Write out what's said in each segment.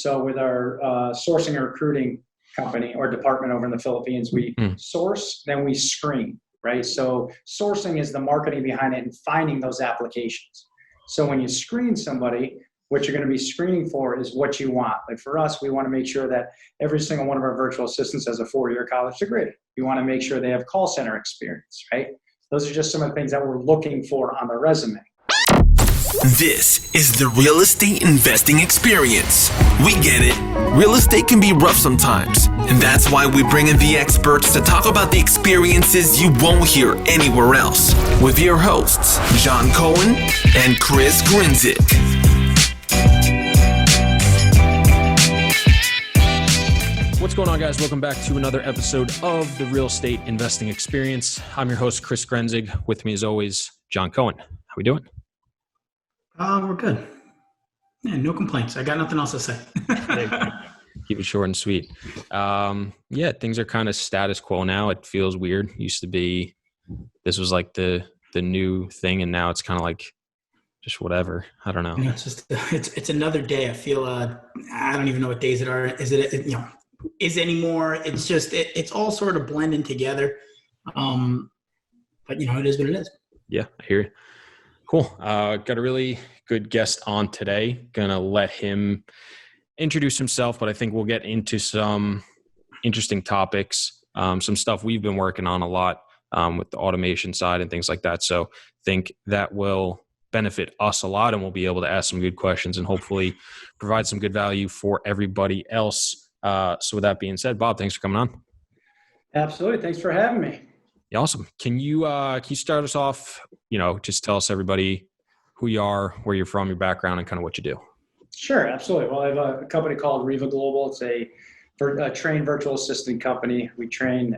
So with our sourcing and recruiting company or department over in the Philippines, we source, then we screen, right? So sourcing is the marketing behind it and finding those applications. So when you screen somebody, what you're going to be screening for is what you want. Like for us, we want to make sure that every single one of our virtual assistants has a 4-year college degree. We want to make sure they have call center experience, right? Those are just some of the things that we're looking for on the resume. This is the real estate investing experience. We get it. Real estate can be rough sometimes, and that's why we bring in the experts to talk about the experiences you won't hear anywhere else with your hosts, John Cohen and Chris Grinzik. What's going on, guys? Welcome back to another episode of the Real Estate Investing Experience. I'm your host, Chris Grinzik. With me, as always, John Cohen. How we doing? We're good. Yeah, no complaints. I got nothing else to say. Keep it short and sweet. Things are kind of status quo now. It feels weird. Used to be, this was like the new thing, and now it's kind of like just whatever. I don't know. You know, it's another day. I feel I don't even know what days it are. Is anymore. It's just it's all sort of blending together. But it is what it is. Yeah, I hear you. Cool. Got a really good guest on today. Gonna let him introduce himself, but I think we'll get into some interesting topics, some stuff we've been working on a lot with the automation side and things like that. So think that will benefit us a lot, and we'll be able to ask some good questions and hopefully provide some good value for everybody else. So with that being said, Bob, thanks for coming on. Absolutely. Thanks for having me. Yeah, awesome. Can you start us off, just tell us everybody who you are, where you're from, your background, and kind of what you do? Sure. Absolutely. Well, I have a company called REVA Global. It's a trained virtual assistant company. We train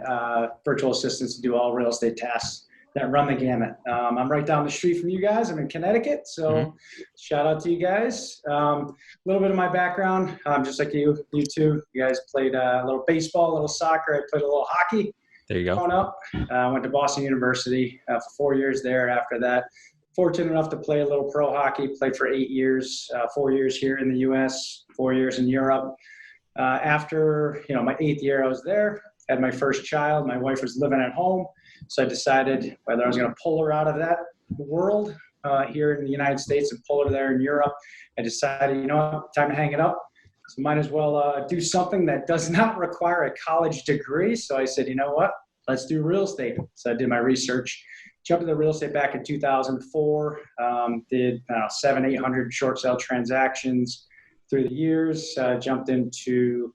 virtual assistants to do all real estate tasks that run the gamut. I'm right down the street from you guys. I'm in Connecticut. So shout out to you guys. A little bit of my background, just like you two. You guys played a little baseball, a little soccer. I played a little hockey. There you go. Growing up, went to Boston University for 4 years there. After that, fortunate enough to play a little pro hockey. Played for 8 years, 4 years here in the U.S., 4 years in Europe. After my 8th year, I was there. Had my first child. My wife was living at home. So I decided whether I was going to pull her out of that world here in the United States and pull her there in Europe. I decided, time to hang it up. So might as well do something that does not require a college degree. So I said, you know what? Let's do real estate. So I did my research, jumped into real estate back in 2004, did 700-800 short sale transactions through the years, jumped into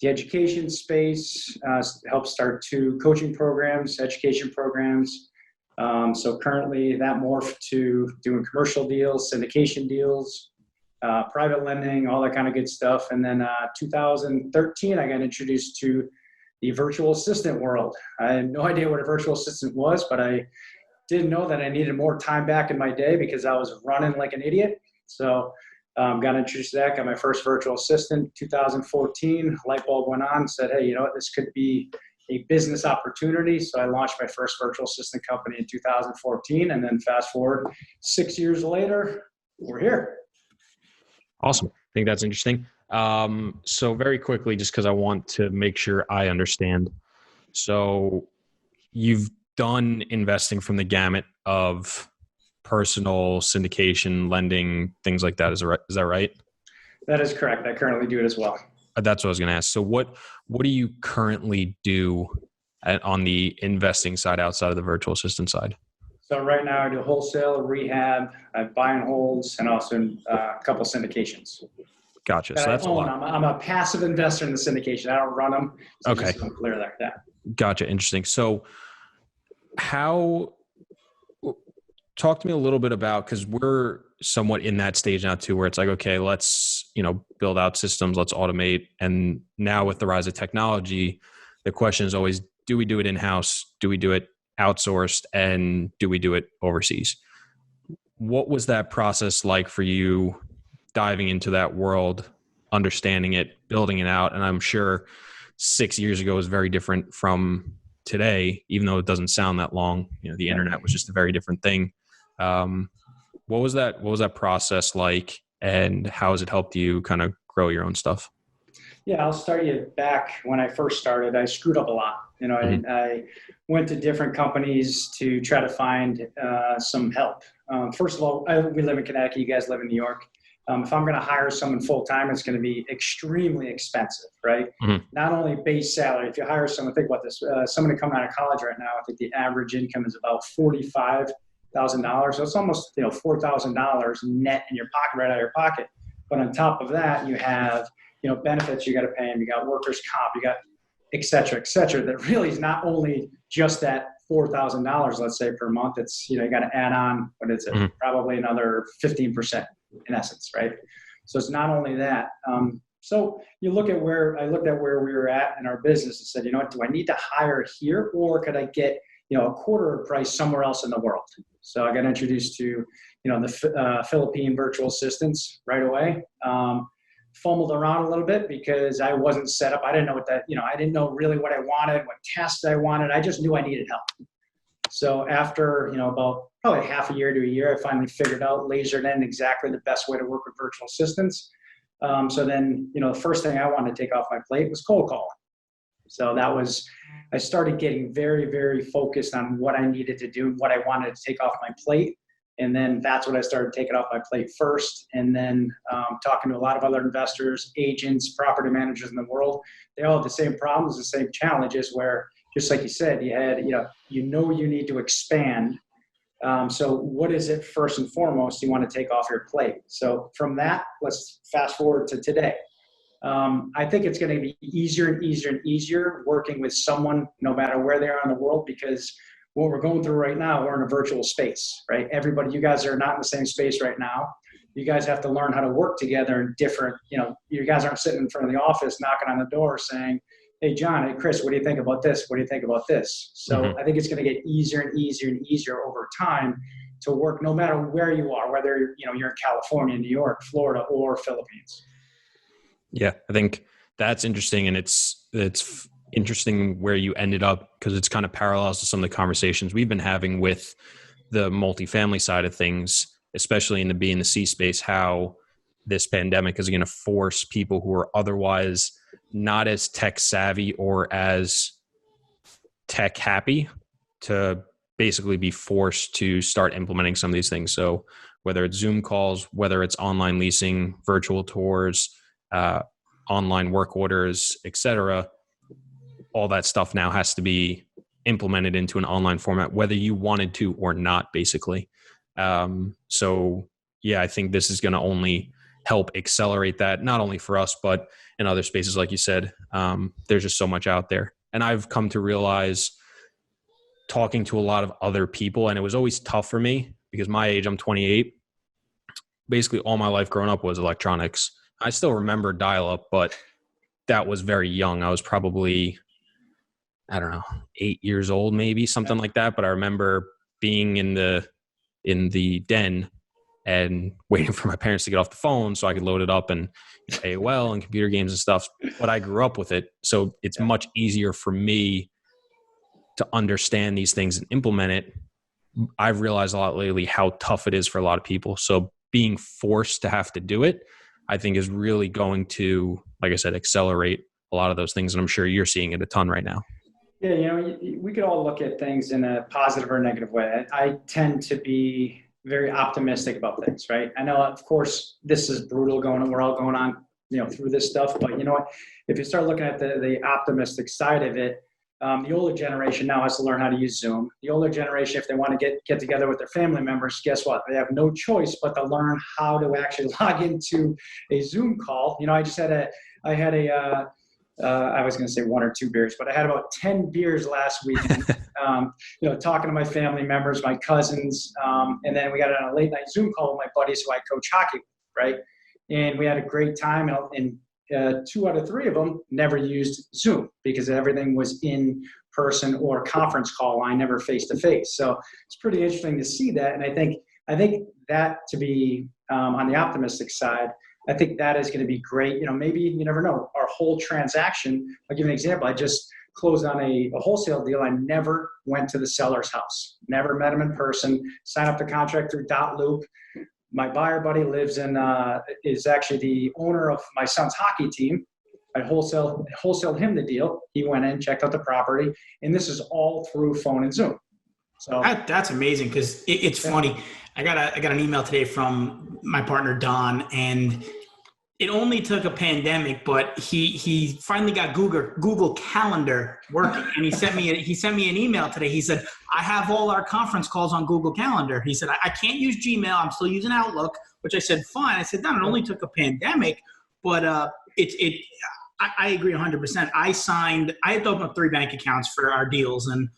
the education space, helped start 2 coaching programs, education programs. So currently that morphed to doing commercial deals, syndication deals, private lending, all that kind of good stuff. And then 2013, I got introduced to the virtual assistant world. I had no idea what a virtual assistant was, but I did know that I needed more time back in my day because I was running like an idiot. So got introduced to that, got my first virtual assistant, 2014, light bulb went on, said, hey, this could be a business opportunity. So I launched my first virtual assistant company in 2014. And then fast forward 6 years later, we're here. Awesome. I think that's interesting. So very quickly, just because I want to make sure I understand. So you've done investing from the gamut of personal syndication, lending, things like that. Is that right? That is correct. I currently do it as well. That's what I was going to ask. So what do you currently do on the investing side outside of the virtual assistant side? So right now I do wholesale, rehab, I buy and holds, and also a couple of syndications. Gotcha. So that's a lot. I'm a passive investor in the syndication. I don't run them. So okay. Just clear like that. Gotcha. Interesting. So talk to me a little bit about, because we're somewhat in that stage now too, where it's like, okay, let's, build out systems, let's automate. And now with the rise of technology, the question is always, do we do it in-house? Do we do it outsourced? And do we do it overseas? What was that process like for you diving into that world, understanding it, building it out? And I'm sure 6 years ago was very different from today, even though it doesn't sound that long. The internet was just a very different thing. What was that process like, and how has it helped you kind of grow your own stuff? Yeah, I'll start you back when I first started. I screwed up a lot. I went to different companies to try to find some help. First of all, we live in Connecticut. You guys live in New York. If I'm going to hire someone full-time, it's going to be extremely expensive, right? Not only base salary. If you hire someone, think about this. Somebody coming out of college right now, I think the average income is about $45,000. So it's almost, $4,000 net in your pocket, right out of your pocket. But on top of that, you have, benefits you got to pay them. You got workers' comp, you got et cetera, that really is not only just that $4,000, let's say, per month. It's, you got to add on, what is it? Probably another 15% in essence, right? So it's not only that. So you look at where we were at in our business and said, do I need to hire here, or could I get, a quarter of price somewhere else in the world? So I got introduced to, the Philippine virtual assistants right away. Fumbled around a little bit because I wasn't set up. I didn't know I didn't know really what I wanted, what tasks I wanted. I just knew I needed help. So after, about probably half a year to a year, I finally figured out, lasered in exactly the best way to work with virtual assistants. So then, the first thing I wanted to take off my plate was cold calling. So I started getting very, very focused on what I needed to do, what I wanted to take off my plate. And then that's what I started taking off my plate first. And then talking to a lot of other investors, agents, property managers in the world, they all have the same problems, the same challenges where, just like you said, you need to expand. So what is it first and foremost you want to take off your plate? So from that, let's fast forward to today. I think it's going to be easier and easier and easier working with someone, no matter where they are in the world, because what we're going through right now, we're in a virtual space, right? Everybody, you guys are not in the same space right now. You guys have to learn how to work together in different, you guys aren't sitting in front of the office knocking on the door saying, hey, John, hey, Chris, what do you think about this? What do you think about this? So I think it's going to get easier and easier and easier over time to work no matter where you are, whether, you're in California, New York, Florida, or Philippines. Yeah, I think that's interesting. And it's interesting where you ended up, because it's kind of parallels to some of the conversations we've been having with the multifamily side of things, especially in the B and the C space, how this pandemic is going to force people who are otherwise not as tech savvy or as tech happy to basically be forced to start implementing some of these things. So whether it's Zoom calls, whether it's online leasing, virtual tours, online work orders, etc., all that stuff now has to be implemented into an online format, whether you wanted to or not, basically. So yeah, I think this is going to only help accelerate that, not only for us, but in other spaces, like you said. There's just so much out there. And I've come to realize, talking to a lot of other people, and it was always tough for me because my age, I'm 28. Basically all my life growing up was electronics. I still remember dial-up, but that was very young. I was probably, 8 years old, maybe something like that. But I remember being in the den and waiting for my parents to get off the phone so I could load it up and AOL and computer games and stuff. But I grew up with it. So it's much easier for me to understand these things and implement it. I've realized a lot lately how tough it is for a lot of people. So being forced to have to do it, I think, is really going to, like I said, accelerate a lot of those things. And I'm sure you're seeing it a ton right now. Yeah, we could all look at things in a positive or negative way. I tend to be very optimistic about things, right? I know, of course, this is brutal we're all going on, through this stuff. But you know what? If you start looking at the optimistic side of it, the older generation now has to learn how to use Zoom. The older generation, if they want to get together with their family members, guess what? They have no choice but to learn how to actually log into a Zoom call. I was going to say 1 or 2 beers, but I had about 10 beers last weekend, talking to my family members, my cousins. And then we got on a late night Zoom call with my buddies who I coach hockey with, right? And we had a great time. And 2 out of 3 of them never used Zoom because everything was in person or conference call line, never face to face. So it's pretty interesting to see that. And I think that, to be on the optimistic side, I think that is going to be great. Maybe, you never know, our whole transaction. I'll give you an example. I just closed on a wholesale deal. I never went to the seller's house, never met him in person, signed up the contract through Loop. My buyer buddy lives in, is actually the owner of my son's hockey team. I wholesaled him the deal. He went in, checked out the property, and this is all through phone and Zoom. So that's amazing, because it's funny. I got an email today from my partner Don, and it only took a pandemic, but he finally got Google Calendar working, and he sent me an email today. He said, I have all our conference calls on Google Calendar. He said, I can't use Gmail. I'm still using Outlook, which I said, fine. I said, no, it only took a pandemic, but I agree 100%. I had to open up 3 bank accounts for our deals, and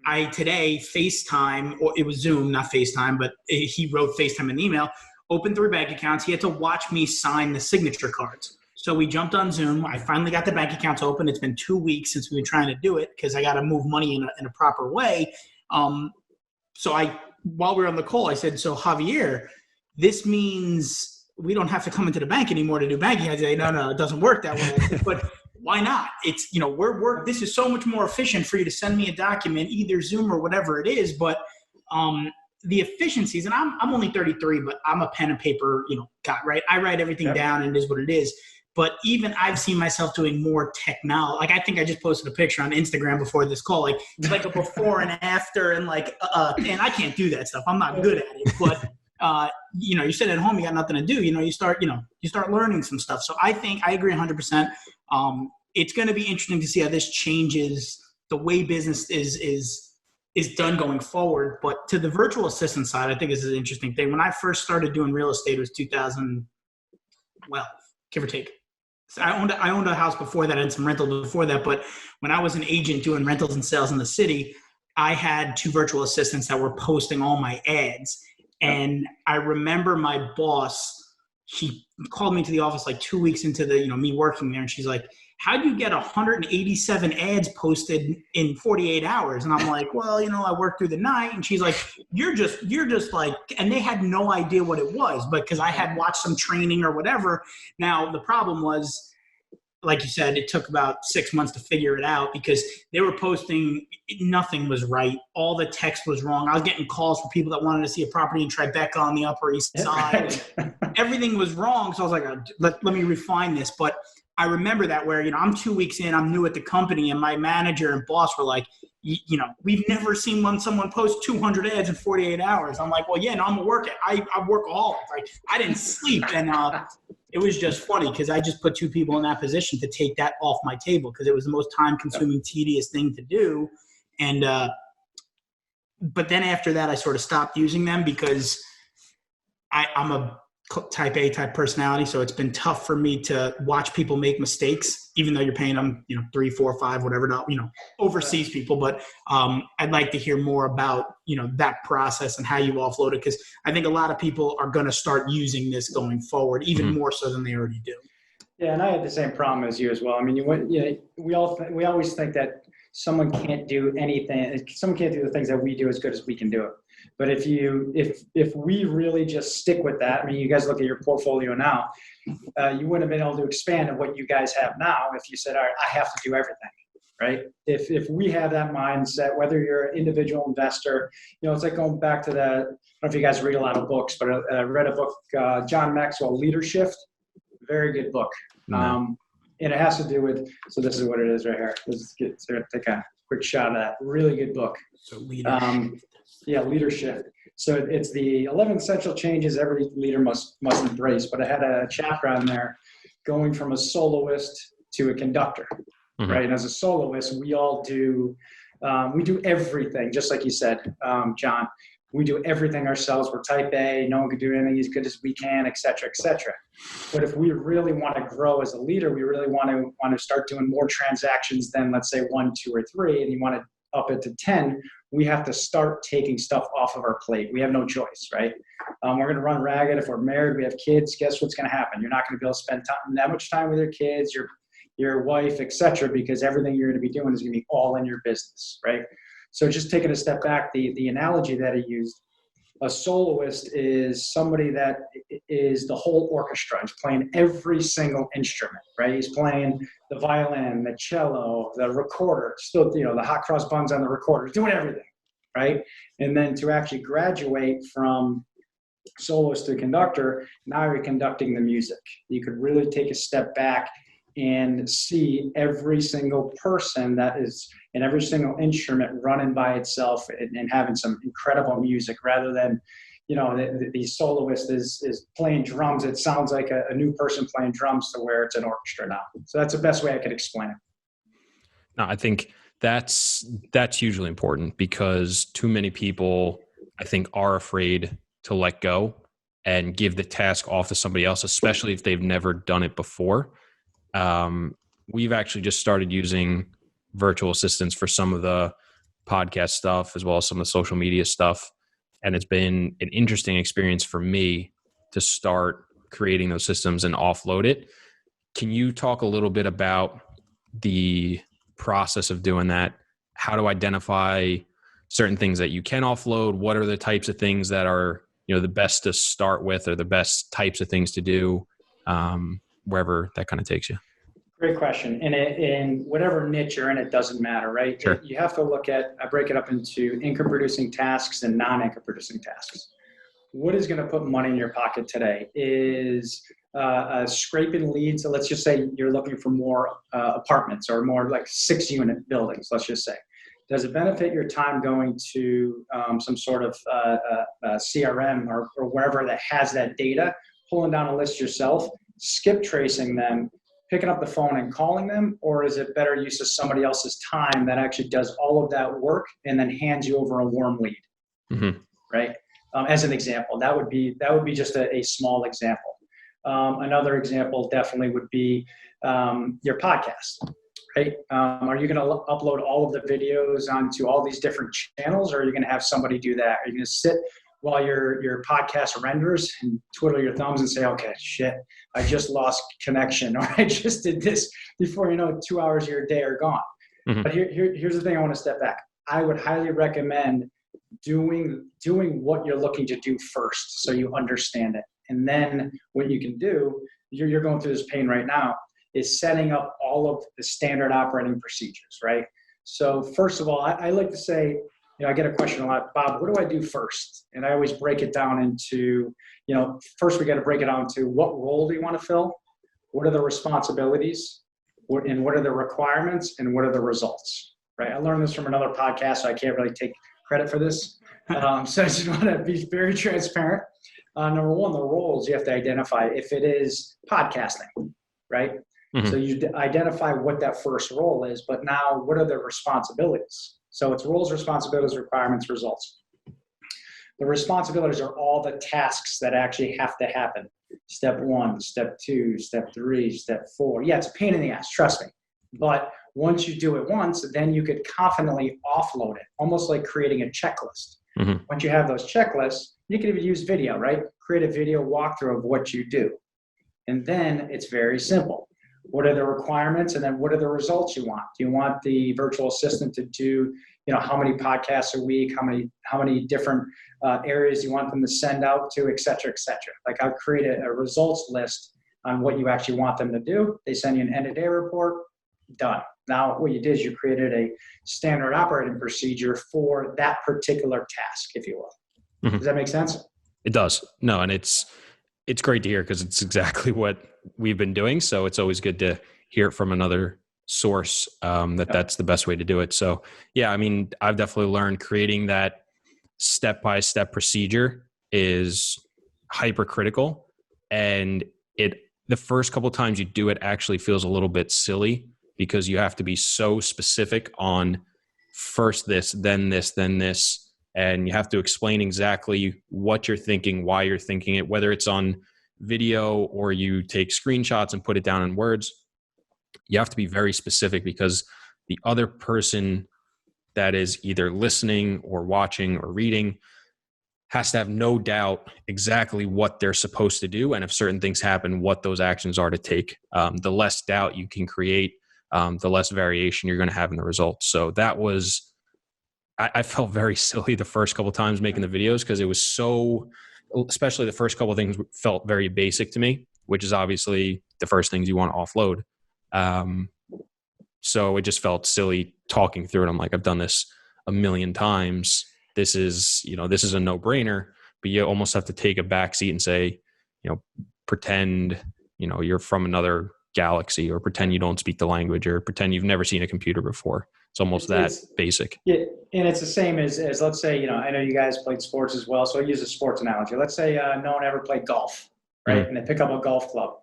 I today FaceTime, or it was Zoom, not FaceTime, but he wrote FaceTime in the email, opened 3 bank accounts. He had to watch me sign the signature cards. So we jumped on Zoom. I finally got the bank accounts open. It's been 2 weeks since we've been trying to do it, because I got to move money in a proper way. So while we were on the call, I said, so Javier, this means we don't have to come into the bank anymore to do banking. I said, no, it doesn't work that way. I said, but why not? It's, this is so much more efficient for you to send me a document, either Zoom or whatever it is. But the efficiencies, and I'm only 33, but I'm a pen and paper, guy, right? I write everything down, and it is what it is. But even I've seen myself doing more technology. Like, I think I just posted a picture on Instagram before this call. Like, it's like a before and after, and and I can't do that stuff. I'm not good at it. But you sit at home, you got nothing to do. You start learning some stuff. So I think I agree 100%. It's going to be interesting to see how this changes the way business is done going forward. But to the virtual assistant side, I think this is an interesting thing. When I first started doing real estate, it was 2012, give or take. So I owned a house before that and some rentals before that. But when I was an agent doing rentals and sales in the city, I had 2 virtual assistants that were posting all my ads. And I remember my boss, she called me to the office like 2 weeks into me working there. And she's like, how do you get 187 ads posted in 48 hours? And I'm like, well, I work through the night. And she's like, you're just like, and they had no idea what it was, but because I had watched some training or whatever. Now, the problem was, like you said, it took about 6 months to figure it out, because they were posting, nothing was right. All the text was wrong. I was getting calls from people that wanted to see a property in Tribeca on the Upper East Side. Everything was wrong. So I was like, let me refine this. But I remember that where, I'm 2 weeks in, I'm new at the company, and my manager and boss were like, we've never seen someone post 200 ads in 48 hours. I'm like, well, yeah, no, I'm a worker. I work all. Like, I didn't sleep. And it was just funny, because I just put 2 people in that position to take that off my table, because it was the most time-consuming, tedious thing to do. And but then after that, I sort of stopped using them, because I'm a type A type personality. So it's been tough for me to watch people make mistakes, even though you're paying them, 3, 4, 5, whatever, overseas people. But I'd like to hear more about, that process and how you offload it. Cause I think a lot of people are going to start using this going forward, even more so than they already do. Yeah. And I had the same problem as you as well. I mean, we always think that someone can't do anything. Someone can't do the things that we do as good as we can do it. But if we really just stick with that, I mean, you guys look at your portfolio now, you wouldn't have been able to expand on what you guys have now if you said, all right, I have to do everything, right? If we have that mindset, whether you're an individual investor, it's like going back to I don't know if you guys read a lot of books, but I read a book, John Maxwell, Leadership, very good book. And it has to do with, so this is what it is right here. Let's take a quick shot of that. Really good book. So leadership. Leadership. So it's the 11 essential changes every leader must embrace. But I had a chapter on there going from a soloist to a conductor, right? And as a soloist, we all do, we do everything, just like you said, John. We do everything ourselves. We're type A. No one can do anything as good as we can, et cetera, et cetera. But if we really want to grow as a leader, we really want to start doing more transactions than, let's say, 1, 2, or 3, and you want to up it to 10, we have to start taking stuff off of our plate. We have no choice, right? We're going to run ragged. If we're married, we have kids, guess what's going to happen? You're not going to be able to spend that much time with your kids, your wife, et cetera, because everything you're going to be doing is going to be all in your business, right? So just taking a step back, the analogy that I used, a soloist is somebody that is the whole orchestra. He's playing every single instrument, right? He's playing the violin, the cello, the recorder, still, the hot cross buns on the recorder, doing everything, right? And then to actually graduate from soloist to conductor, now you're conducting the music. You could really take a step back and see every single person that is in every single instrument running by itself and having some incredible music, rather than, you know, the soloist is playing drums. It sounds like a new person playing drums to where it's an orchestra now. So that's the best way I could explain it. No, I think that's hugely important, because too many people, I think, are afraid to let go and give the task off to somebody else, especially if they've never done it before. We've actually just started using virtual assistants for some of the podcast stuff, as well as some of the social media stuff. And it's been an interesting experience for me to start creating those systems and offload it. Can you talk a little bit about the process of doing that? How to identify certain things that you can offload? What are the types of things that are, you know, the best to start with, or the best types of things to do, wherever that kind of takes you? Great question. And in whatever niche you're in, it doesn't matter, right? Sure. You have to look at, I break it up into income producing tasks and non-income producing tasks. What is going to put money in your pocket today is scraping leads. So let's just say you're looking for more apartments, or more like 6-unit buildings, let's just say. Does it benefit your time going to some sort of CRM or wherever that has that data, pulling down a list yourself, skip tracing them, picking up the phone and calling them? Or is it better use of somebody else's time that actually does all of that work and then hands you over a warm lead? Mm-hmm. Right? As an example, that would be just a small example. Another example definitely would be your podcast, right? Are you going to upload all of the videos onto all these different channels, or are you going to have somebody do that? Are you going to sit while your podcast renders and twiddle your thumbs and say, okay, shit, I just lost connection, or I just did this, before you know, 2 hours of your day are gone? Mm-hmm. But here's the thing, I want to step back. I would highly recommend doing what you're looking to do first, so you understand it. And then what you can do, you're going through this pain right now, is setting up all of the standard operating procedures, right? So first of all, I like to say, you know, I get a question a lot, Bob, what do I do first? And I always break it down into, you know, first we got to break it down to what role do you want to fill? What are the responsibilities? And what are the requirements? And what are the results, right? I learned this from another podcast, so I can't really take credit for this. So I just want to be very transparent. Number one, the roles you have to identify. If it is podcasting, right? Mm-hmm. So you identify what that first role is, but now what are the responsibilities? So it's roles, responsibilities, requirements, results. The responsibilities are all the tasks that actually have to happen. Step 1, step 2, step 3, step 4. Yeah, it's a pain in the ass, trust me. But once you do it once, then you could confidently offload it, almost like creating a checklist. Mm-hmm. Once you have those checklists, you can even use video, right? Create a video walkthrough of what you do. And then it's very simple. What are the requirements? And then what are the results you want? Do you want the virtual assistant to do, you know, how many podcasts a week, how many different areas you want them to send out to, et cetera, et cetera. Like I'll create a results list on what you actually want them to do. They send you an end of day report, done. Now what you did is you created a standard operating procedure for that particular task, if you will. Mm-hmm. Does that make sense? It does. No, and it's great to hear, because it's exactly what we've been doing. So it's always good to hear it from another source, that's the best way to do it. So yeah, I mean, I've definitely learned creating that step-by-step procedure is hypercritical. And the first couple of times you do it actually feels a little bit silly, because you have to be so specific on first this, then this, then this. And you have to explain exactly what you're thinking, why you're thinking it, whether it's on video or you take screenshots and put it down in words. You have to be very specific, because the other person that is either listening or watching or reading has to have no doubt exactly what they're supposed to do. And if certain things happen, what those actions are to take. The less doubt you can create, the less variation you're going to have in the results. So that was, I felt very silly the first couple of times making the videos, because it was so, especially the first couple of things felt very basic to me, which is obviously the first things you want to offload. So it just felt silly talking through it. I'm like, I've done this a million times. This is a no-brainer. but you almost have to take a back seat and say, pretend, you're from another galaxy, or pretend you don't speak the language, or pretend you've never seen a computer before. It's almost basic. Yeah, and it's the same as let's say, I know you guys played sports as well, so I use a sports analogy. Let's say no one ever played golf, right? And they pick up a golf club.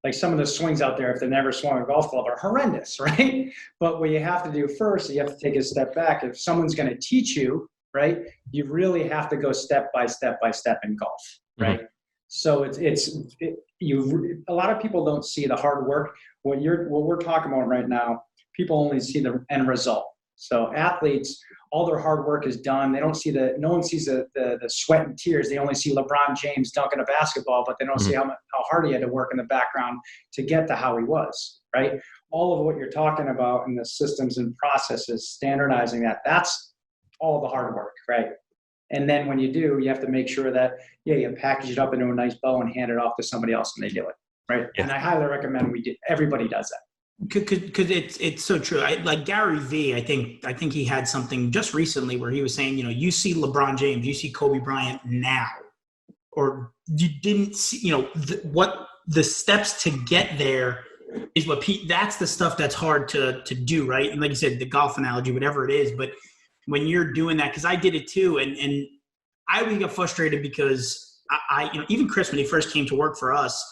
Like some of the swings out there, if they've never swung a golf club, are horrendous, right? But what you have to do first, you have to take a step back. If someone's going to teach you, right, you really have to go step by step in golf, right? Mm-hmm. So a lot of people don't see the hard work. What we're talking about right now, people only see the end result. So athletes, all their hard work is done. They don't see no one sees the sweat and tears. They only see LeBron James dunking a basketball, but they don't see how hard he had to work in the background to get to how he was, right? All of what you're talking about in the systems and processes, standardizing that's all the hard work, right? And then when you do, you have to make sure that, you package it up into a nice bow and hand it off to somebody else and they do it, right? Yeah. And I highly recommend everybody does that. Because it's so true. Like Gary V, I think he had something just recently where he was saying, you see LeBron James, you see Kobe Bryant now, or you didn't see, what the steps to get there is that's the stuff that's hard to do, right? And like you said, the golf analogy, whatever it is, but when you're doing that, because I did it too, and I would get frustrated because I even Chris, when he first came to work for us,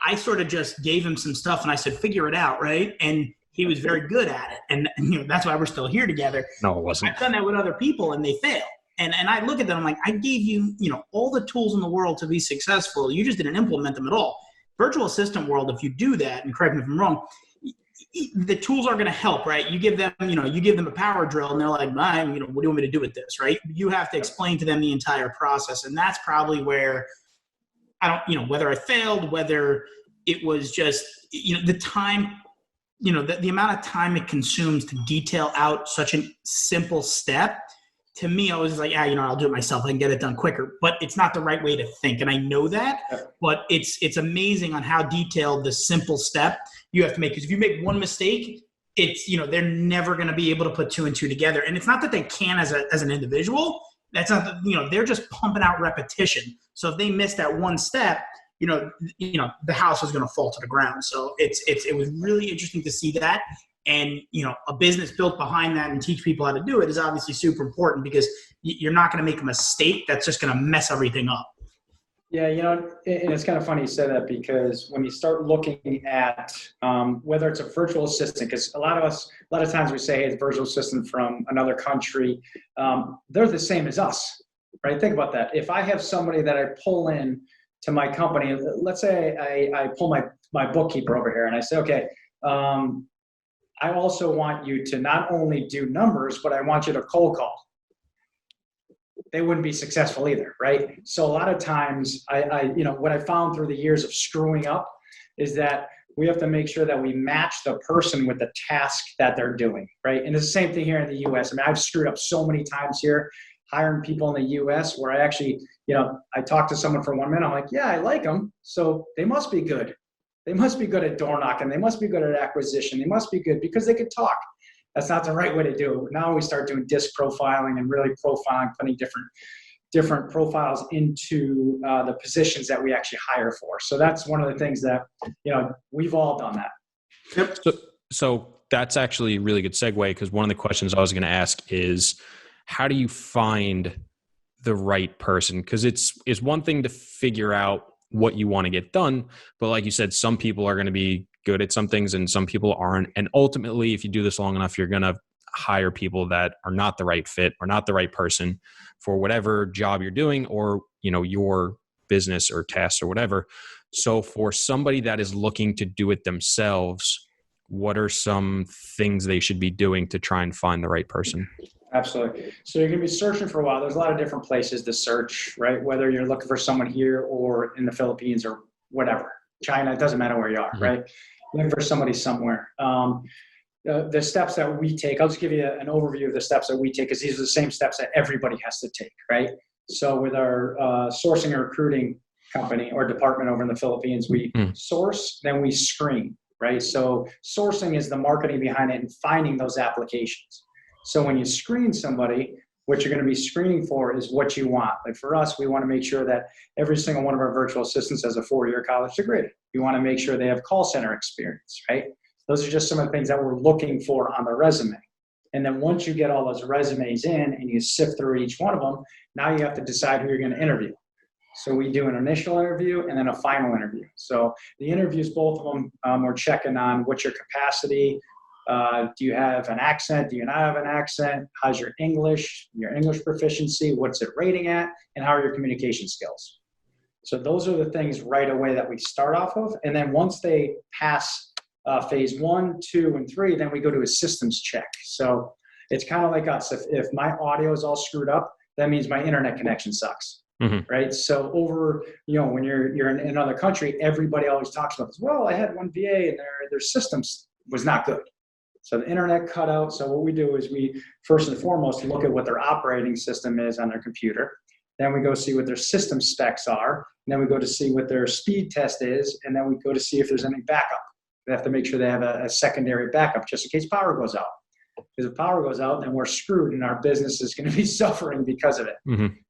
I sort of just gave him some stuff and I said, figure it out, right? And he was very good at it. And that's why we're still here together. No, it wasn't. I've done that with other people and they fail. And I look at them, I'm like, I gave you, all the tools in the world to be successful. You just didn't implement them at all. Virtual assistant world, if you do that, and correct me if I'm wrong, the tools are going to help, right? You give them, you give them a power drill and they're like, what do you want me to do with this, right? You have to explain to them the entire process. And that's probably where I don't, whether I failed, whether it was just, the time, the amount of time it consumes to detail out such a simple step. To me, I was like, I'll do it myself. I can get it done quicker, but it's not the right way to think. And I know that, but it's amazing on how detailed the simple step you have to make. Because if you make one mistake, it's, they're never going to be able to put two and two together. And it's not that they can as an individual. That's not, they're just pumping out repetition. So if they miss that one step, the house is going to fall to the ground. So it was really interesting to see that. And, a business built behind that and teach people how to do it is obviously super important, because you're not going to make a mistake that's just going to mess everything up. Yeah, and it's kind of funny you said that, because when you start looking at whether it's a virtual assistant, because a lot of times we say, hey, it's a virtual assistant from another country, they're the same as us, right? Think about that. If I have somebody that I pull in to my company, let's say I pull my bookkeeper over here and I say, okay, I also want you to not only do numbers, but I want you to cold call. They wouldn't be successful either, right? So a lot of times, what I found through the years of screwing up is that we have to make sure that we match the person with the task that they're doing, right? And it's the same thing here in the U.S. I mean, I've screwed up so many times here hiring people in the U.S. where I actually, I talk to someone for 1 minute, I'm like, yeah, I like them, so they must be good. They must be good at door knocking. They must be good at acquisition. They must be good because they could talk. That's not the right way to do it. Now we start doing disc profiling and really profiling, putting different profiles into the positions that we actually hire for. So that's one of the things that, we've all done that. Yep. So that's actually a really good segue, because one of the questions I was going to ask is, how do you find the right person? Because it's one thing to figure out what you want to get done, but like you said, some people are going to be good at some things and some people aren't. And ultimately, if you do this long enough, you're going to hire people that are not the right fit or not the right person for whatever job you're doing, or, your business or tasks or whatever. So for somebody that is looking to do it themselves, what are some things they should be doing to try and find the right person? Absolutely. So you're going to be searching for a while. There's a lot of different places to search, right? Whether you're looking for someone here or in the Philippines or whatever, China, it doesn't matter where you are, right? Looking for somebody somewhere. The steps that we take, I'll just give you an overview of the steps that we take, because these are the same steps that everybody has to take, right? So with our sourcing and recruiting company or department over in the Philippines, we source, then we screen, right? So sourcing is the marketing behind it and finding those applications. So when you screen somebody, What you're going to be screening for is what you want. Like for us, we want to make sure that every single one of our virtual assistants has a 4-year college degree. We want to make sure they have call center experience, right? Those are just some of the things that we're looking for on the resume. And then once you get all those resumes in and you sift through each one of them, now you have to decide who you're going to interview. So we do an initial interview and then a final interview. So the interviews, both of them, we're checking on what's your capacity. Do you have an accent? Do you not have an accent? How's your English proficiency? What's it rating at? And how are your communication skills? So those are the things right away that we start off of. And then once they pass phase 1, 2, and 3, then we go to a systems check. So it's kind of like us. If my audio is all screwed up, that means my internet connection sucks. Right. So when you're in another country, everybody always talks about this. Well, I had one VA and their systems was not good. So the internet cut out. So what we do is we first and foremost look at what their operating system is on their computer. Then we go see what their system specs are. And then we go to see what their speed test is. And then we go to see if there's any backup. We have to make sure they have a secondary backup just in case power goes out. Because if power goes out, then we're screwed and our business is going to be suffering because of it.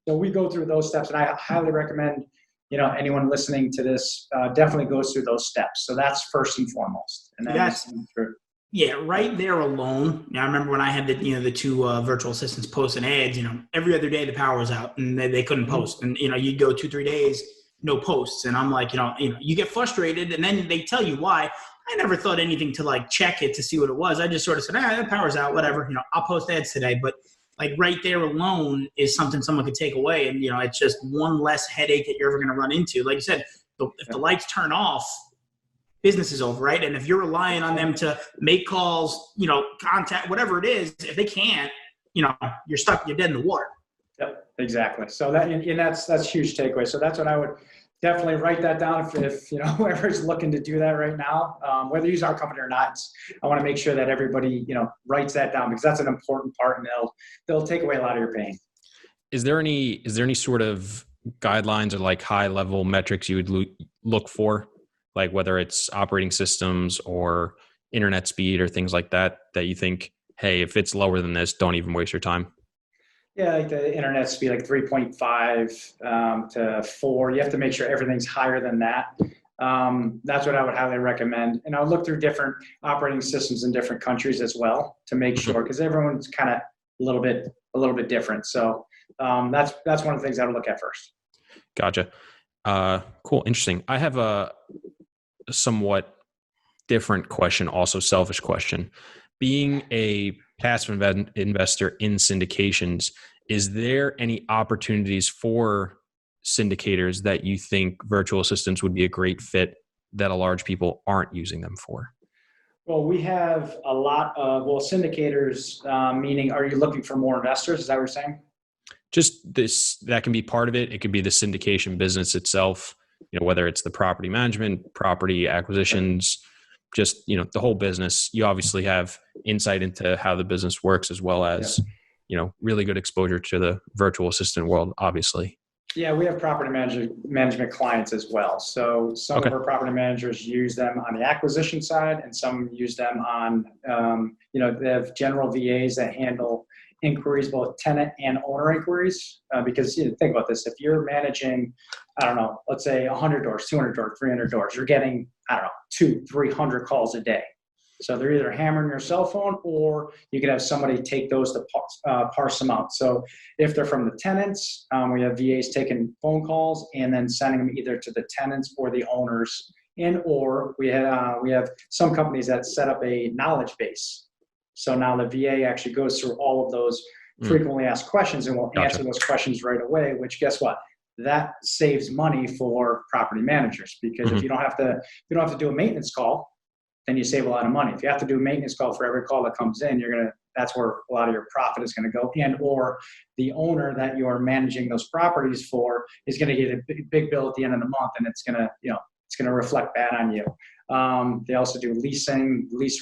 So we go through those steps, and I highly recommend, anyone listening to this definitely goes through those steps. So that's first and foremost. And then right there alone. I remember when I had the 2 virtual assistants posting ads, every other day the power was out and they couldn't post. And, you'd go 2-3 days, no posts. And I'm like, you get frustrated and then they tell you why. I never thought anything to check it to see what it was. I just sort of said, the power's out, whatever, I'll post ads today. But right there alone is something someone could take away. And, it's just one less headache that you're ever going to run into. Like you said, if the lights turn off, business is over, right? And if you're relying on them to make calls, contact, whatever it is, if they can't, you're stuck, you're dead in the water. Yep, exactly. So that's a huge takeaway. So that's what I would definitely write that down if whoever's looking to do that right now, whether you use our company or not. I want to make sure that everybody writes that down because that's an important part, and they'll take away a lot of your pain. Is there any sort of guidelines or high level metrics you would look for, whether it's operating systems or internet speed or things like that you think, hey, if it's lower than this, don't even waste your time? Yeah, like the internet speed, 3.5 to 4. You have to make sure everything's higher than that. That's what I would highly recommend. And I'll look through different operating systems in different countries as well to make sure, because everyone's kind of a little bit different. So that's one of the things I would look at first. Gotcha. Cool. Interesting. I have a somewhat different question, also selfish question. Being a passive investor in syndications, is there any opportunities for syndicators that you think virtual assistants would be a great fit that a large people aren't using them for? Well, we have a lot of, syndicators, meaning are you looking for more investors? Is that what you're saying? Just this, that can be part of it. It could be the syndication business itself, whether it's the property management, property acquisitions, just, the whole business. You obviously have insight into how the business works as well as, really good exposure to the virtual assistant world, obviously. Yeah, we have property management clients as well. So some of our property managers use them on the acquisition side, and some use them on, they have general VAs that handle inquiries, both tenant and owner inquiries. Because think about this, if you're managing, let's say 100 doors, 200 doors, 300 doors, you're getting, 200-300 calls a day. So they're either hammering your cell phone, or you could have somebody take those to parse them out. So if they're from the tenants, we have VAs taking phone calls and then sending them either to the tenants or the owners. Or we have some companies that set up a knowledge base. So now the VA actually goes through all of those frequently asked questions and will answer those questions right away, which guess what? That saves money for property managers, because if you don't have to do a maintenance call, then you save a lot of money. If you have to do a maintenance call for every call that comes in, that's where a lot of your profit is going to go. And or the owner that you're managing those properties for is going to get a big bill at the end of the month, and it's going to reflect bad on you. They also do lease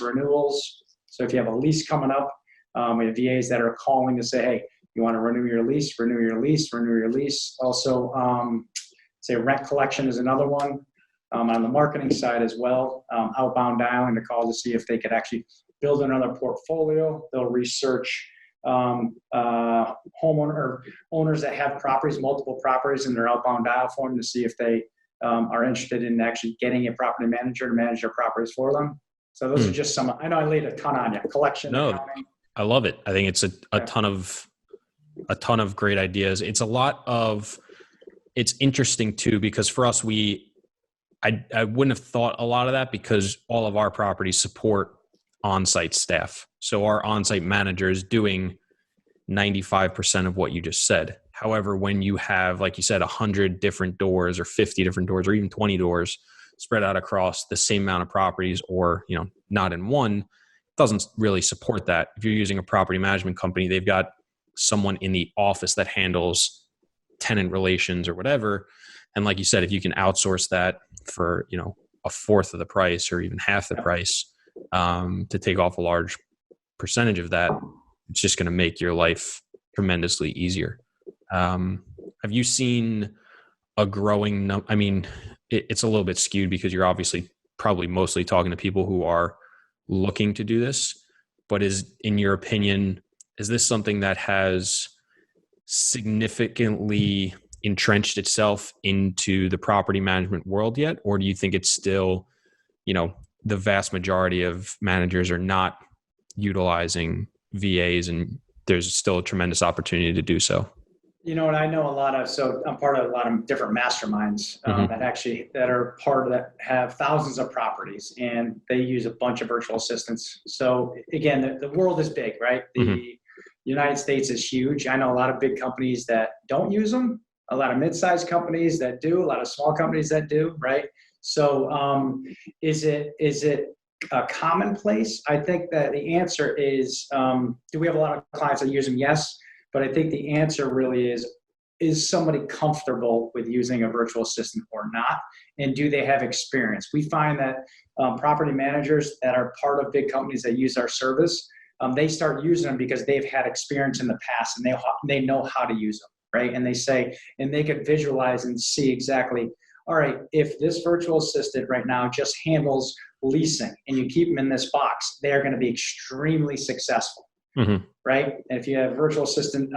renewals. So if you have a lease coming up, we have VAs that are calling to say, hey, you want to renew your lease. Also, say rent collection is another one. On the marketing side as well, outbound dialing to call to see if they could actually build another portfolio. They'll research homeowner or owners that have properties, multiple properties, and they're outbound dial for them to see if they are interested in actually getting a property manager to manage their properties for them. So those are just some. I know I laid a ton on you. Collection, No, accounting. I love it. I think it's a ton of great ideas. It's a lot of. It's interesting too because for us, I wouldn't have thought a lot of that because all of our properties support on-site staff. So our on-site manager is doing 95% of what you just said. However, when you have, like you said, 100 different doors or 50 different doors or even 20 doors spread out across the same amount of properties or, not in one, doesn't really support that. If you're using a property management company, they've got someone in the office that handles tenant relations or whatever. And like you said, if you can outsource that for, a fourth of the price or even half the price, to take off a large percentage of that, it's just going to make your life tremendously easier. Have you seen a growing it's a little bit skewed because you're obviously probably mostly talking to people who are looking to do this, but in your opinion, is this something that has significantly entrenched itself into the property management world yet? Or do you think it's still, the vast majority of managers are not utilizing VAs and there's still a tremendous opportunity to do so? And I know so I'm part of a lot of different masterminds that are part of that have thousands of properties and they use a bunch of virtual assistants. So again, the world is big, right? The United States is huge. I know a lot of big companies that don't use them, a lot of mid-sized companies that do, a lot of small companies that do, right? So is it a commonplace? I think that the answer is, do we have a lot of clients that use them? Yes. But I think the answer really is somebody comfortable with using a virtual assistant or not? And do they have experience? We find that property managers that are part of big companies that use our service, they start using them because they've had experience in the past and they know how to use them, right? And they could visualize and see exactly, all right, if this virtual assistant right now just handles leasing and you keep them in this box, they're going to be extremely successful. Right? And if you have a virtual assistant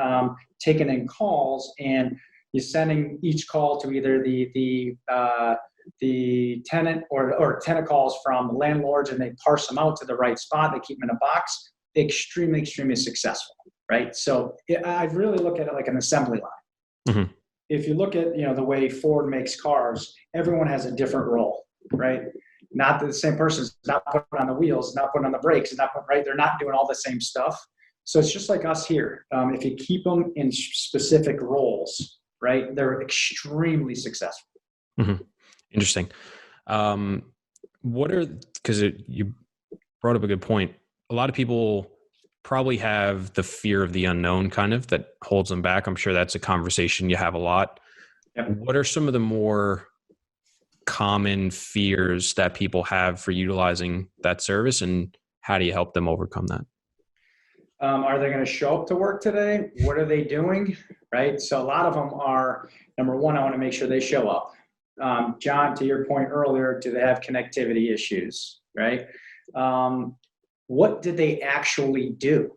taking in calls and you're sending each call to either the tenant or tenant calls from landlords and they parse them out to the right spot, they keep them in a box, extremely, extremely successful, right? So I really look at it like an assembly line. If you look at, the way Ford makes cars, everyone has a different role, right? Not that the same person's not putting on the wheels, not putting on the brakes, right? They're not doing all the same stuff. So it's just like us here. If you keep them in specific roles, right, they're extremely successful. Interesting. Because you brought up a good point. A lot of people probably have the fear of the unknown kind of that holds them back. I'm sure that's a conversation you have a lot. Yep. What are some of the more common fears that people have for utilizing that service and how do you help them overcome that? Are they going to show up to work today? What are they doing? Right. So a lot of them are, number one, I want to make sure they show up. John, to your point earlier, do they have connectivity issues? Right. What did they actually do?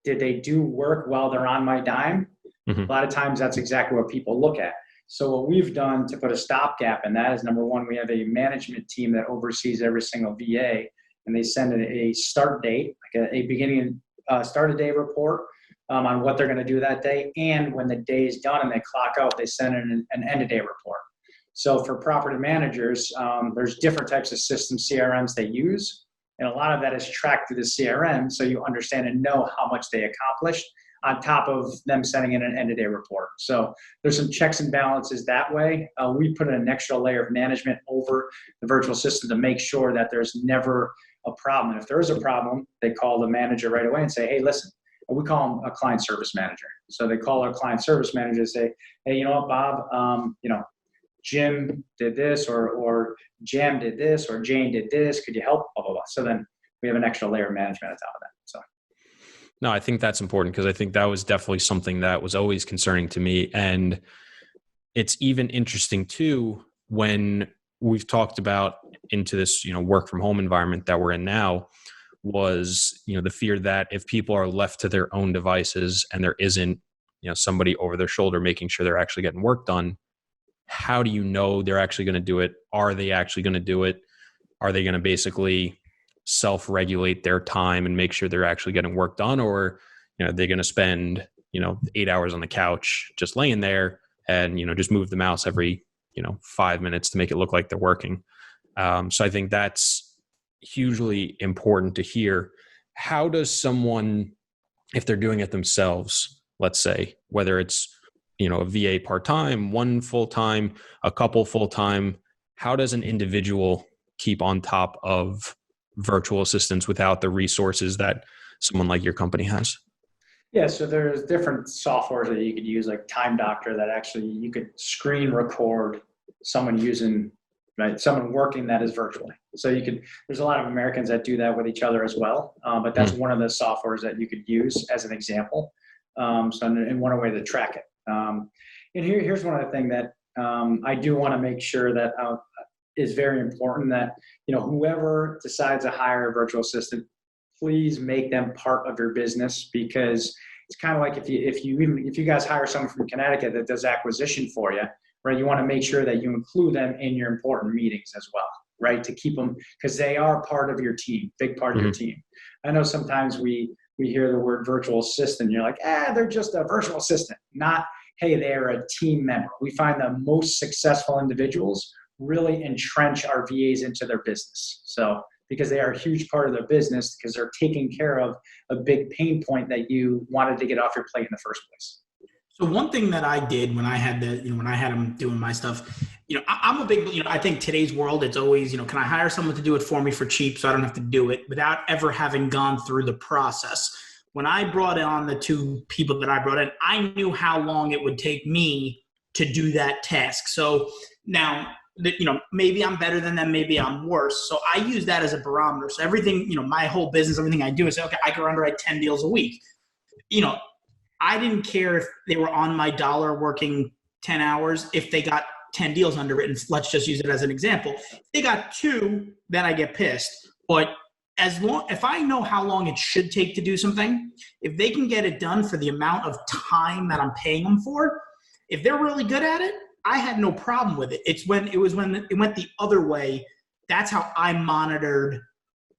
Did they do work while they're on my dime? A lot of times that's exactly what people look at. So what we've done to put a stopgap in that is, number one, we have a management team that oversees every single VA and they send a start date, like a beginning start a day report on what they're going to do that day. And when the day is done and they clock out, they send in an end of day report. So for property managers, there's different types of systems, CRMs they use. And a lot of that is tracked through the CRM. So you understand and know how much they accomplished on top of them sending in an end of day report. So there's some checks and balances that way. We put in an extra layer of management over the virtual system to make sure that there's never a problem. And if there is a problem, they call the manager right away and say, hey, listen, we call them a client service manager. So they call our client service manager and say, hey, you know what, Bob, Jim did this or Jam did this or Jane did this. Could you help? Blah, blah, blah. So then we have an extra layer of management on top of that. So. No, I think that's important because I think that was definitely something that was always concerning to me. And it's even interesting too, when we've talked about into this, work from home environment that we're in now, was, the fear that if people are left to their own devices and there isn't, somebody over their shoulder making sure they're actually getting work done, how do you know they're actually going to do it? Are they actually going to do it? Are they going to basically self-regulate their time and make sure they're actually getting work done? Or, they're going to spend, 8 hours on the couch just laying there and, just move the mouse every, 5 minutes to make it look like they're working. So I think that's hugely important to hear. How does someone, if they're doing it themselves, let's say, whether it's, a VA part-time, one full-time, a couple full-time, how does an individual keep on top of virtual assistants without the resources that someone like your company has? Yeah, so there's different softwares that you could use, like Time Doctor, that actually you could screen record someone using, right, someone working that is virtually. So there's a lot of Americans that do that with each other as well. But that's one of the softwares that you could use as an example. And one way to track it. And here's one of the things that I do want to make sure that is very important, that, whoever decides to hire a virtual assistant, please make them part of your business, because it's kind of like if you guys hire someone from Connecticut that does acquisition for you, right? You want to make sure that you include them in your important meetings as well, right? To keep them, because they are part of your team, big part of your team. I know sometimes we hear the word virtual assistant, you're like, they're just a virtual assistant. Not, hey, they're a team member. We find the most successful individuals really entrench our VAs into their business. So, because they are a huge part of their business, because they're taking care of a big pain point that you wanted to get off your plate in the first place. So one thing that I did when I had when I had them doing my stuff, I'm a big, I think today's world, it's always, can I hire someone to do it for me for cheap so I don't have to do it without ever having gone through the process? When I brought on the two people that I brought in, I knew how long it would take me to do that task. So now, maybe I'm better than them, maybe I'm worse. So I use that as a barometer. So everything, my whole business, everything I do is, okay, I can underwrite 10 deals a week. I didn't care if they were on my dollar working 10 hours, if they got 10 deals underwritten. Let's just use it as an example. If they got 2, then I get pissed. But if I know how long it should take to do something, if they can get it done for the amount of time that I'm paying them for, if they're really good at it, I had no problem with it. When it went the other way, that's how I monitored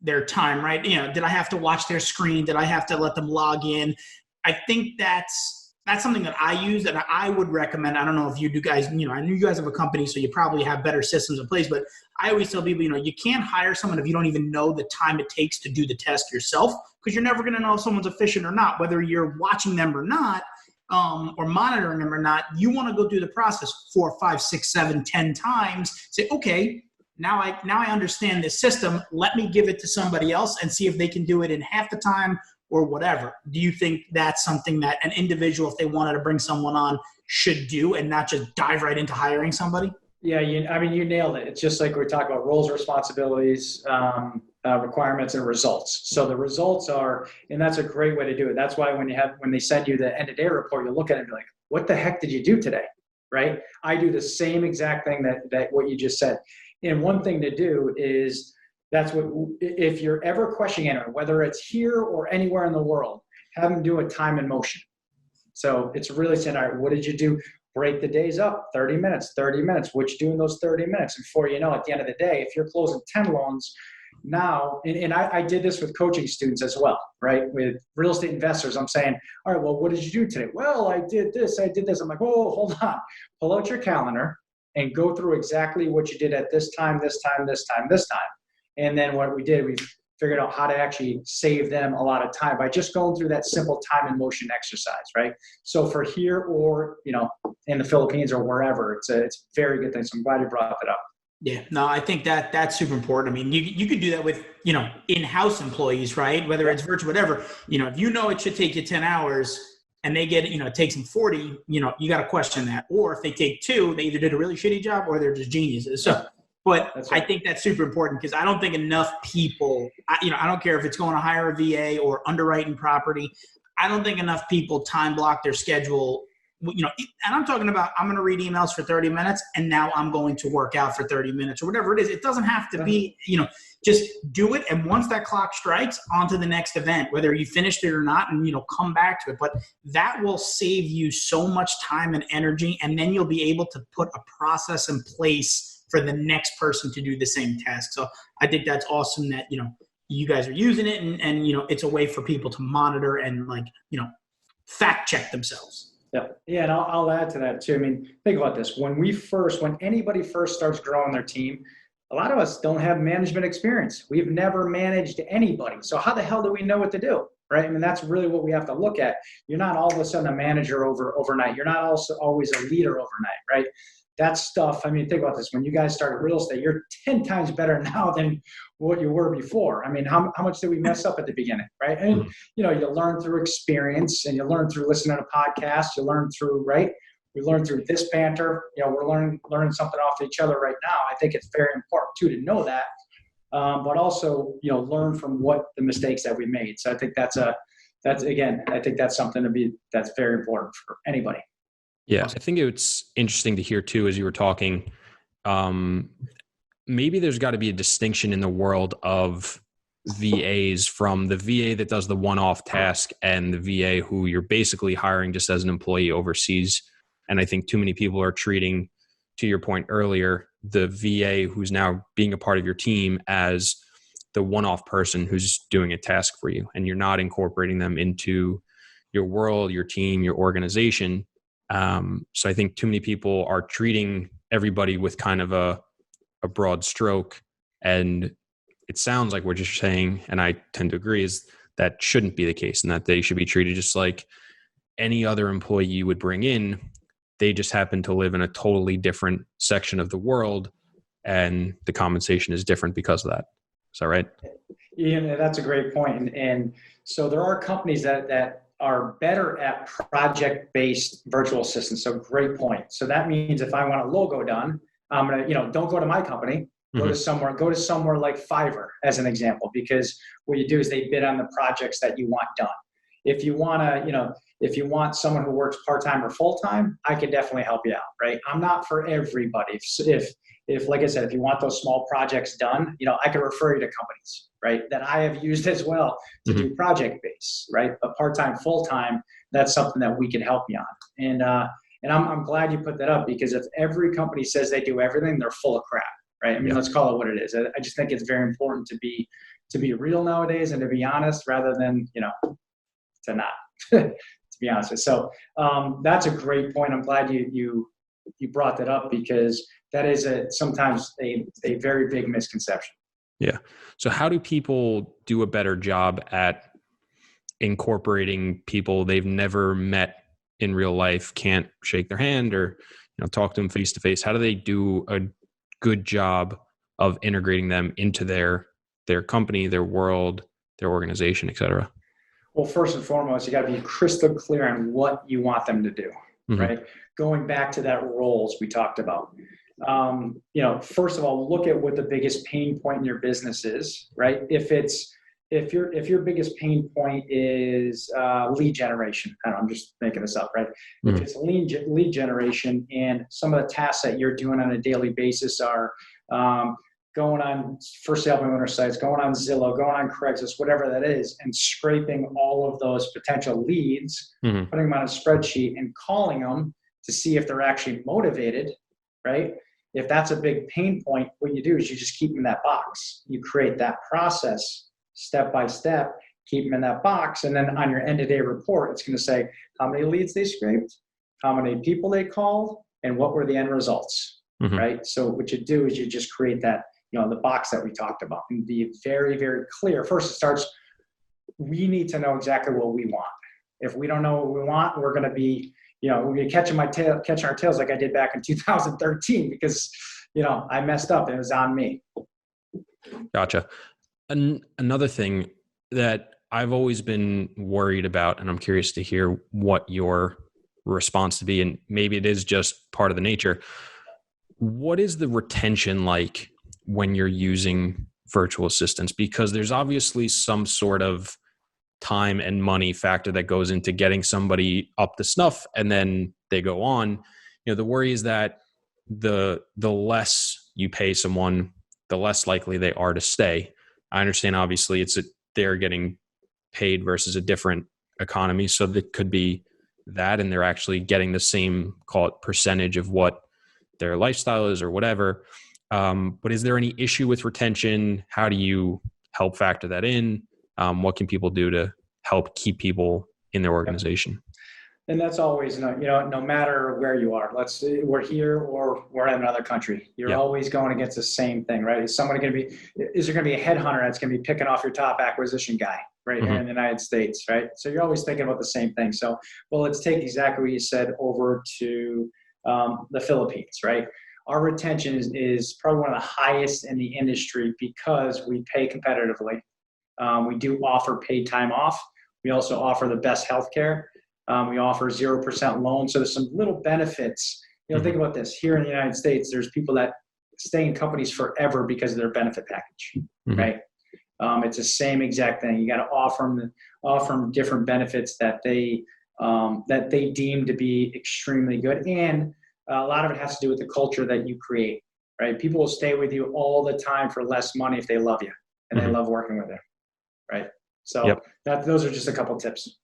their time, right? Did I have to watch their screen? Did I have to let them log in? I think that's something that I use that I would recommend. I don't know if you do guys, I know you guys have a company, so you probably have better systems in place, but I always tell people, you can't hire someone if you don't even know the time it takes to do the test yourself, because you're never going to know if someone's efficient or not, whether you're watching them or not, or monitoring them or not. You want to go through the process 4, 5, 6, 7, 10 times. Say, okay, now I understand this system. Let me give it to somebody else and see if they can do it in half the time or whatever. Do you think that's something that an individual, if they wanted to bring someone on, should do and not just dive right into hiring somebody? Yeah, you nailed it. It's just like we talk about roles, responsibilities, requirements, and results. So the results are, and that's a great way to do it. That's why when they send you the end of day report, you look at it and be like, what the heck did you do today? Right? I do the same exact thing that what you just said. And one thing to do is, if you're ever questioning it, whether it's here or anywhere in the world, have them do a time and motion. So it's really saying, all right, what did you do? Break the days up, 30 minutes, what you do in those 30 minutes. And before you know, at the end of the day, if you're closing 10 loans now, and I did this with coaching students as well, right? With real estate investors, I'm saying, all right, well, what did you do today? Well, I did this. I'm like, oh, hold on. Pull out your calendar and go through exactly what you did at this time. And then what we did, we figured out how to actually save them a lot of time by just going through that simple time and motion exercise, right? So for here or, in the Philippines or wherever, it's a very good thing. So I'm glad you brought that up. Yeah, no, I think that's super important. I mean, you could do that with, in-house employees, right? Whether it's virtual, whatever, if it should take you 10 hours and they get, it takes them 40, you got to question that. Or if they take 2, they either did a really shitty job or they're just geniuses. So, but right. I think that's super important, because I don't think enough people, I don't care if it's going to hire a VA or underwriting property. I don't think enough people time block their schedule and I'm talking about, I'm going to read emails for 30 minutes and now I'm going to work out for 30 minutes or whatever it is. It doesn't have to be, just do it. And once that clock strikes, on to the next event, whether you finished it or not, and, come back to it. But that will save you so much time and energy. And then you'll be able to put a process in place for the next person to do the same task. So I think that's awesome that, you guys are using it and it's a way for people to monitor and fact check themselves. Yeah. And I'll add to that too. I mean, think about this. When anybody first starts growing their team, a lot of us don't have management experience. We've never managed anybody. So how the hell do we know what to do? Right. I mean, that's really what we have to look at. You're not all of a sudden a manager overnight. You're not also always a leader overnight. Right. That stuff. I mean, think about this. When you guys started real estate, you're 10 times better now than what you were before. I mean, how much did we mess up at the beginning? Right. And, you learn through experience and you learn through listening to podcasts. You learn through, right. We learn through this banter. We're learning something off each other right now. I think it's very important too to know that, but also learn from what the mistakes that we made. So I think I think that's something that's very important for anybody. Yeah, I think it's interesting to hear too as you were talking. Maybe there's got to be a distinction in the world of VAs from the VA that does the one-off task and the VA who you're basically hiring just as an employee overseas. And I think too many people are treating, to your point earlier, the VA who's now being a part of your team as the one-off person who's doing a task for you. And you're not incorporating them into your world, your team, your organization. So I think too many people are treating everybody with kind of a broad stroke. And it sounds like what you're saying, and I tend to agree, is that shouldn't be the case and that they should be treated just like any other employee you would bring in. They just happen to live in a totally different section of the world and the compensation is different because of that. Is that right? Yeah, that's a great point. And so there are companies that are better at project-based virtual assistants. So great point. So that means if I want a logo done, I'm going to, don't go to my company, go to somewhere like Fiverr as an example, because what you do is they bid on the projects that you want done. If you want to, if you want someone who works part-time or full-time, I can definitely help you out, right? I'm not for everybody. If like I said, if you want those small projects done, I can refer you to companies, right, that I have used as well to do project-based, right? But part-time, full-time, that's something that we can help you on. And I'm glad you put that up, because if every company says they do everything, they're full of crap, right? I mean, let's call it what it is. I just think it's very important to be real nowadays and to be honest rather than, to not, to be honest with you. So that's a great point. I'm glad you brought that up, because that is sometimes a very big misconception. Yeah. So how do people do a better job at incorporating people they've never met in real life, can't shake their hand or talk to them face to face? How do they do a good job of integrating them into their company, their world, their organization, et cetera? Well, first and foremost, you got to be crystal clear on what you want them to do, right? Going back to that roles we talked about. First of all, look at what the biggest pain point in your business is, right? If your biggest pain point is lead generation, I'm just making this up, right? If it's lead generation and some of the tasks that you're doing on a daily basis are going on for sale by owner sites, going on Zillow, going on Craigslist, whatever that is, and scraping all of those potential leads, putting them on a spreadsheet and calling them to see if they're actually motivated, right? If that's a big pain point, what you do is you just keep them in that box. You create that process step by step, keep them in that box. And then on your end-of-day report, it's going to say how many leads they scraped, how many people they called, and what were the end results, right? So what you do is you just create that, the box that we talked about, and be very, very clear. First, it starts, we need to know exactly what we want. If we don't know what we want, we're going to be, we're going to catching our tails like I did back in 2013, because, I messed up and it was on me. Gotcha. Another thing that I've always been worried about, and I'm curious to hear what your response to be, and maybe it is just part of the nature. What is the retention like when you're using virtual assistants? Because there's obviously some sort of time and money factor that goes into getting somebody up to snuff and then they go on. The worry is that the less you pay someone, the less likely they are to stay. I understand, obviously, they're getting paid versus a different economy, so that could be that, and they're actually getting the same, call it, percentage of what their lifestyle is or whatever. But is there any issue with retention? How do you help factor that in? What can people do to help keep people in their organization? And that's always, no matter where you are, let's say we're here or we're in another country, you're always going against the same thing, right? Is there going to be a headhunter that's going to be picking off your top acquisition guy right here in the United States, right? So you're always thinking about the same thing. So, well, let's take exactly what you said over to the Philippines, right? Our retention is probably one of the highest in the industry because we pay competitively. We do offer paid time off. We also offer the best healthcare. We offer 0% loan. So there's some little benefits. Think about this. Here in the United States, there's people that stay in companies forever because of their benefit package, right? It's the same exact thing. You got to offer them different benefits that they deem to be extremely good. And a lot of it has to do with the culture that you create, right? People will stay with you all the time for less money if they love you and they love working with you, right? So those are just a couple tips.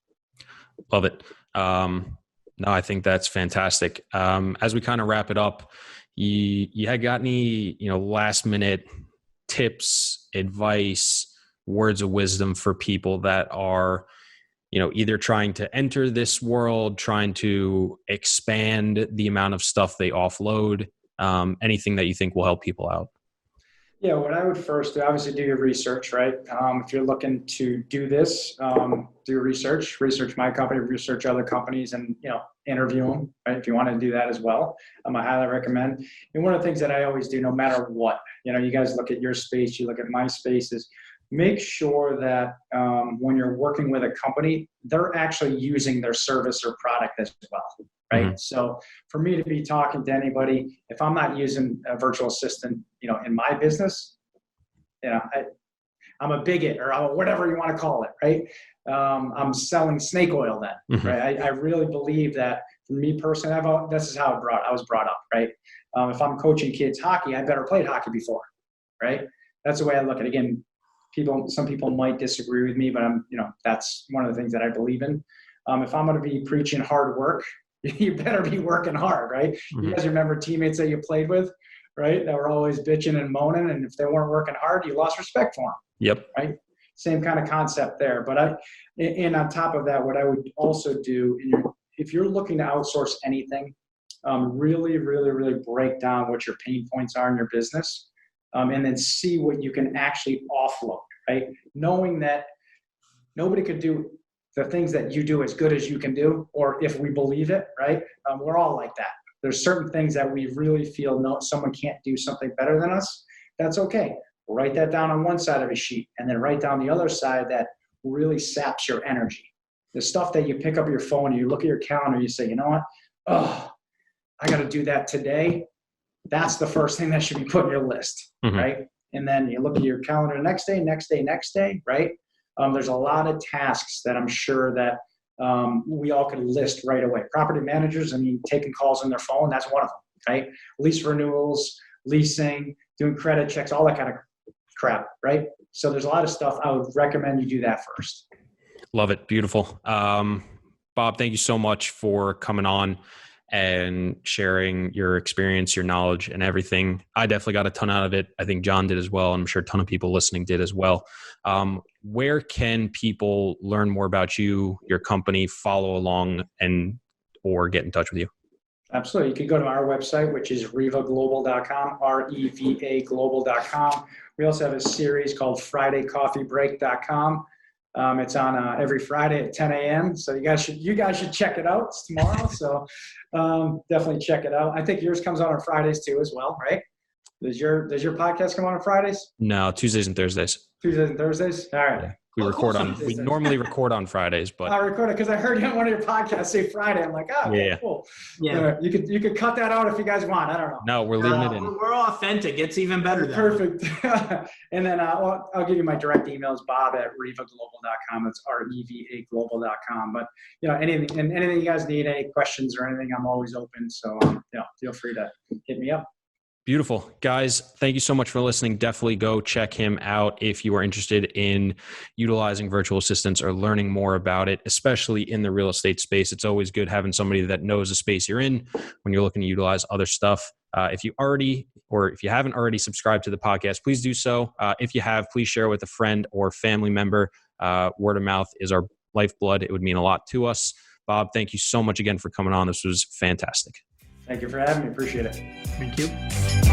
Love it. No, I think that's fantastic. As we kind of wrap it up, you had got any, last minute tips, advice, words of wisdom for people that are, either trying to enter this world, trying to expand the amount of stuff they offload, anything that you think will help people out? Yeah, what I would first do, obviously do your research, right? If you're looking to do this, do research my company, research other companies, and interview them, right? If you want to do that as well, I highly recommend. And one of the things that I always do, no matter what, you guys look at your space, you look at my space, is make sure that when you're working with a company, they're actually using their service or product as well. Right. So for me to be talking to anybody, if I'm not using a virtual assistant, in my business, I'm a bigot or whatever you want to call it. Right. I'm selling snake oil then. Right. I really believe that for me personally, this is how I was brought up. Right. If I'm coaching kids hockey, I better played hockey before. Right. That's the way I look at it. Again, some people might disagree with me, but that's one of the things that I believe in. If I'm going to be preaching hard work, you better be working hard, right? You guys remember teammates that you played with, right? That were always bitching and moaning, and if they weren't working hard, you lost respect for them. Yep. Right? Same kind of concept there. But and on top of that, what I would also do, if you're looking to outsource anything, really, really, really break down what your pain points are in your business, and then see what you can actually offload, right? Knowing that nobody could do the things that you do as good as you can do, or if we believe it, right? We're all like that. There's certain things that we really feel, no, someone can't do something better than us. That's okay. We'll write that down on one side of a sheet and then write down the other side that really saps your energy. The stuff that you pick up your phone and you look at your calendar, you say, you know what? Oh, I got to do that today. That's the first thing that should be put on your list, right? And then you look at your calendar next day, right? There's a lot of tasks that I'm sure that we all could list right away. Property managers, taking calls on their phone, that's one of them, right? Lease renewals, leasing, doing credit checks, all that kind of crap, right? So there's a lot of stuff. I would recommend you do that first. Love it. Beautiful. Bob, thank you so much for coming on and sharing your experience, your knowledge, and everything. I definitely got a ton out of it. I think John did as well. And I'm sure a ton of people listening did as well. Where can people learn more about you, your company, follow along, or get in touch with you? Absolutely. You can go to our website, which is revaglobal.com, REVA global.com. We also have a series called FridayCoffeeBreak.com. It's on every Friday at 10 a.m. So you guys should check it out. It's tomorrow. So definitely check it out. I think yours comes out on Fridays too as well, right? Does your podcast come on Fridays? No, Tuesdays and Thursdays. Tuesdays and Thursdays? All right. Yeah. We Of course I'm we normally record on Fridays, but I recorded because I heard you on one of your podcasts say Friday. I'm like, oh, okay, Yeah. cool. Yeah. You could cut that out if you guys want. I don't know. no, we're leaving it in. We're authentic. It's even better than Perfect. And then I'll give you my direct emails, bob@revaglobal.com. It's REVA-global.com. But, anything you guys need, any questions or anything, I'm always open. So, feel free to hit me up. Beautiful. Guys, thank you so much for listening. Definitely go check him out if you are interested in utilizing virtual assistants or learning more about it, especially in the real estate space. It's always good having somebody that knows the space you're in when you're looking to utilize other stuff. If you haven't already subscribed to the podcast, please do so. If you have, please share with a friend or family member. Word of mouth is our lifeblood. It would mean a lot to us. Bob, thank you so much again for coming on. This was fantastic. Thank you for having me. Appreciate it. Thank you.